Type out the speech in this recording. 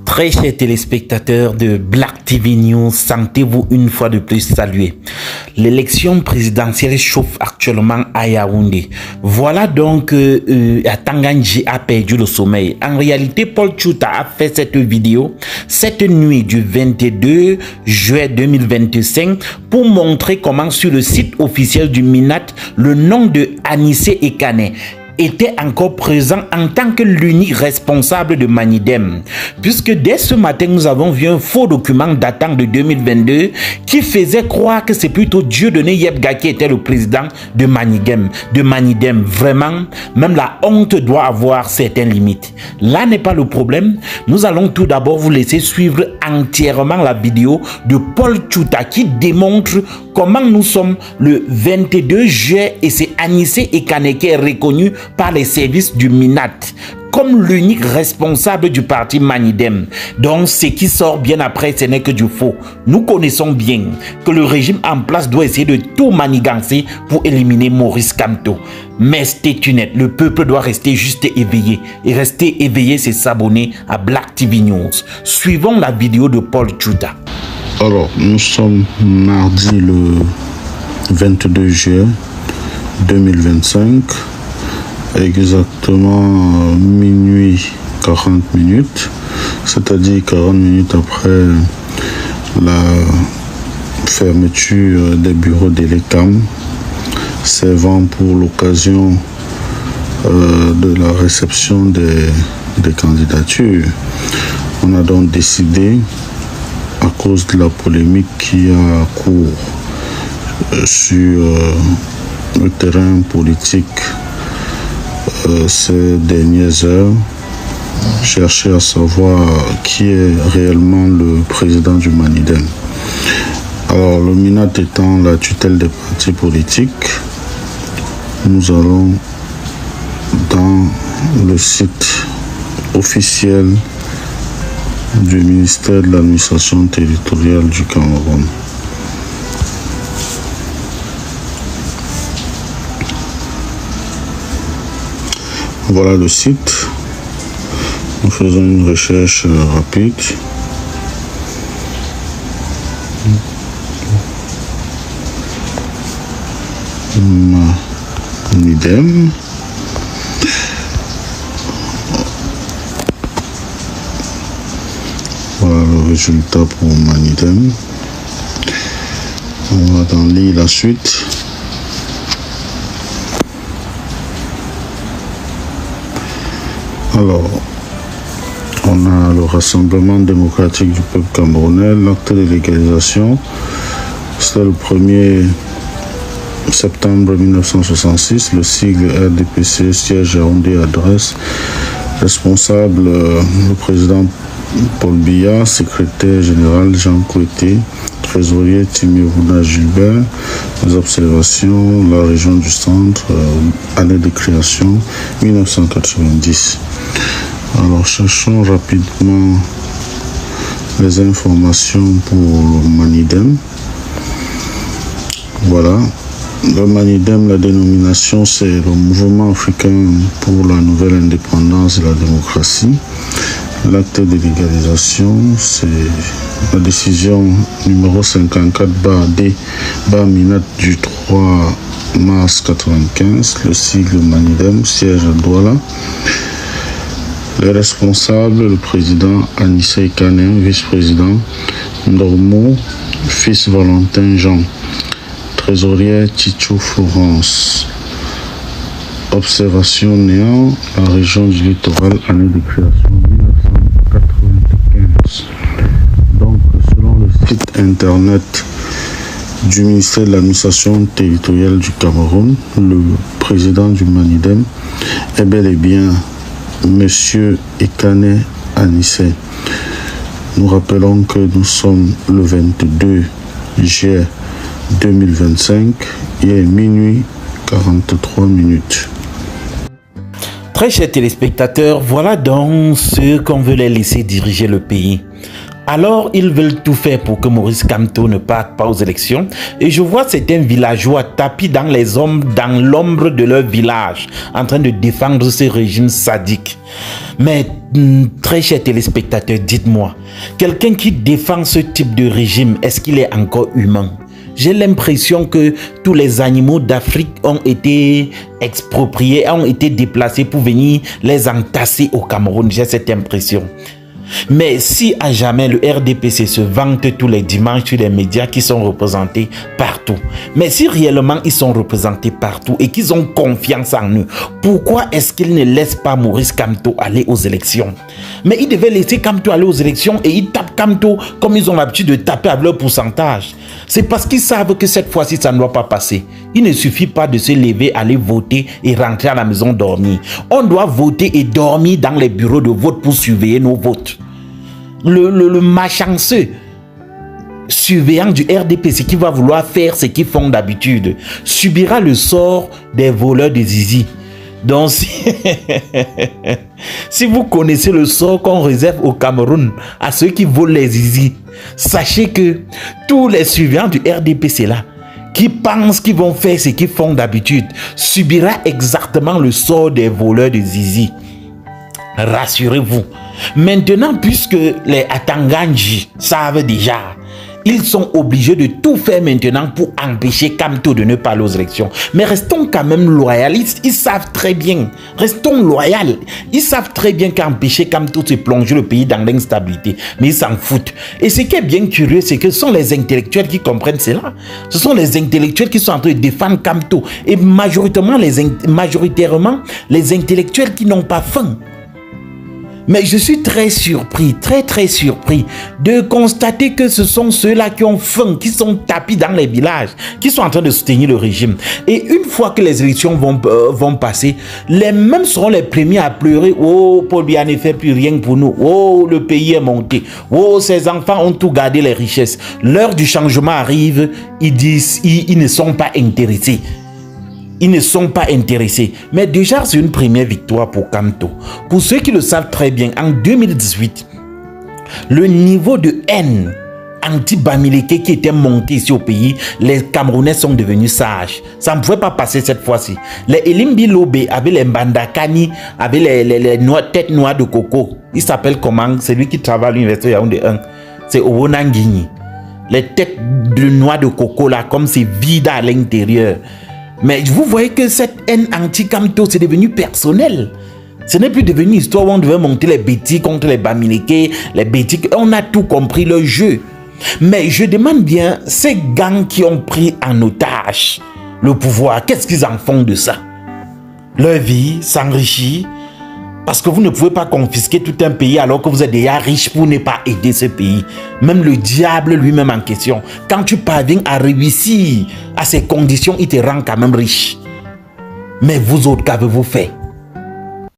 Très chers téléspectateurs de Black TV News, sentez-vous une fois de plus salués. L'élection présidentielle chauffe actuellement à Yaoundé. Voilà donc Atanganji a perdu le sommeil. En réalité, Paul Tchouta a fait cette vidéo cette nuit du 22 juin 2025 pour montrer comment sur le site officiel du MINAT, le nom de Anissé Ekane était encore présent en tant que l'unique responsable de Manidem. Puisque dès ce matin, nous avons vu un faux document datant de 2022 qui faisait croire que c'est plutôt Dieudonné Yebga qui était le président de Manidem. Vraiment, même la honte doit avoir certaines limites. Là n'est pas le problème. Nous allons tout d'abord vous laisser suivre entièrement la vidéo de Paul Tchouta qui démontre comment nous sommes le 22 juillet et c'est Anissé Ekane qui est reconnu par les services du MINAT comme l'unique responsable du parti Manidem. Donc ce qui sort bien après, ce n'est que du faux. Nous connaissons bien que le régime en place doit essayer de tout manigancer pour éliminer Maurice Kamto. Mais c'est net, le peuple doit rester juste éveillé. Et rester éveillé, c'est s'abonner à Black TV News. Suivons la vidéo de Paul Tchouta. Alors, nous sommes mardi le 22 juillet 2025, exactement minuit 40 minutes, c'est-à-dire 40 minutes après la fermeture des bureaux de l'ECAM, servant pour l'occasion de la réception des candidatures. On a donc décidé, à cause de la polémique qui a cours sur le terrain politique ces dernières heures, chercher à savoir qui est réellement le président du Manidem. Alors, le MINAT étant la tutelle des partis politiques, nous allons dans le site officiel du ministère de l'administration territoriale du Cameroun. Voilà le site. Nous faisons une recherche rapide. Manidem. Voilà le résultat pour Manidem. On va dans lire la suite. Alors, on a le Rassemblement démocratique du peuple camerounais, l'acte de légalisation. C'est le 1er septembre 1966, le sigle RDPC, siège à Yaoundé, adresse. Responsable, le président Paul Biya, secrétaire général Jean Koueté, trésorier Timiouna Gilbert. Les observations, la région du centre, année de création 1990. Alors cherchons rapidement les informations pour le Manidem. Voilà. Le Manidem, la dénomination, c'est le Mouvement africain pour la nouvelle indépendance et la démocratie. L'acte de légalisation, c'est la décision numéro 54/D/MINAT du 3 mars 95, le sigle Manidem, siège à Douala. Les responsables, le président Anissé Ekane, vice-président Ndormo, fils Valentin Jean, trésorier Tichou Florence. Observation néant, la région du littoral, année de création 1995. Donc, selon le site internet du ministère de l'administration territoriale du Cameroun, le président du Manidem est bel et bien Monsieur Ekane Anissé. Nous rappelons que nous sommes le 22 juillet 2025, il est minuit 43 minutes. Très chers téléspectateurs, voilà donc ceux qu'on veut les laisser diriger le pays. Alors, ils veulent tout faire pour que Maurice Kamto ne parte pas aux élections. Et je vois certains villageois tapis dans l'ombre de leur village, en train de défendre ce régime sadique. Mais, très chers téléspectateurs, dites-moi, quelqu'un qui défend ce type de régime, est-ce qu'il est encore humain? J'ai l'impression que tous les animaux d'Afrique ont été expropriés, ont été déplacés pour venir les entasser au Cameroun. J'ai cette impression. Mais si à jamais le RDPC se vante tous les dimanches sur les médias qui sont représentés partout, mais si réellement ils sont représentés partout et qu'ils ont confiance en eux, pourquoi est-ce qu'ils ne laissent pas Maurice Kamto aller aux élections? Mais ils devaient laisser Kamto aller aux élections et ils tapent Kamto comme ils ont l'habitude de taper avec leur pourcentage. C'est parce qu'ils savent que cette fois-ci ça ne doit pas passer. Il ne suffit pas de se lever, aller voter et rentrer à la maison dormir. On doit voter et dormir dans les bureaux de vote pour surveiller nos votes. Le malchanceux surveillant du RDPC qui va vouloir faire ce qu'ils font d'habitude subira le sort des voleurs de zizi. Donc si vous connaissez le sort qu'on réserve au Cameroun à ceux qui volent les zizi, sachez que tous les surveillants du RDPC là qui pensent qu'ils vont faire ce qu'ils font d'habitude subira exactement le sort des voleurs de zizi. Rassurez-vous. Maintenant, puisque les Atanganji savent déjà, ils sont obligés de tout faire maintenant pour empêcher Kamto de ne pas aller aux élections. Mais restons quand même loyalistes. Ils savent très bien. Restons loyaux. Ils savent très bien qu'empêcher Kamto de plonger le pays dans l'instabilité. Mais ils s'en foutent. Et ce qui est bien curieux, c'est que ce sont les intellectuels qui comprennent cela. Ce sont les intellectuels qui sont en train de défendre Kamto. Et majoritairement, les intellectuels qui n'ont pas faim. Mais je suis très surpris de constater que ce sont ceux-là qui ont faim, qui sont tapis dans les villages, qui sont en train de soutenir le régime. Et une fois que les élections vont passer, les mêmes seront les premiers à pleurer. Oh, Paul Biya ne fait plus rien pour nous. Oh, le pays est monté. Oh, ces enfants ont tout gardé les richesses. L'heure du changement arrive, ils disent, ils ne sont pas intéressés. Ils ne sont pas intéressés. Mais déjà, c'est une première victoire pour Kamto. Pour ceux qui le savent très bien, en 2018, le niveau de haine anti-Bamileke qui était monté ici au pays, les Camerounais sont devenus sages. Ça ne pouvait pas passer cette fois-ci. Les Elimbi Lobe avec les Mbandakani, avec les têtes noires de coco. Il s'appelle comment? C'est lui qui travaille à l'université Yaoundé 1. C'est Owonangini. Les têtes de noix de coco là, comme c'est vide à l'intérieur. Mais vous voyez que cette haine anti-Kamto, c'est devenu personnel. Ce n'est plus devenu une histoire où on devait monter les bêtises contre les Bamileke, les bêtises. On a tout compris, le jeu. Mais je demande bien, ces gangs qui ont pris en otage le pouvoir, qu'est-ce qu'ils en font de ça? Leur vie s'enrichit parce que vous ne pouvez pas confisquer tout un pays alors que vous êtes déjà riche pour ne pas aider ce pays. Même le diable lui-même en question, quand tu parviens à réussir à ces conditions, il te rend quand même riche. Mais vous autres, qu'avez-vous fait?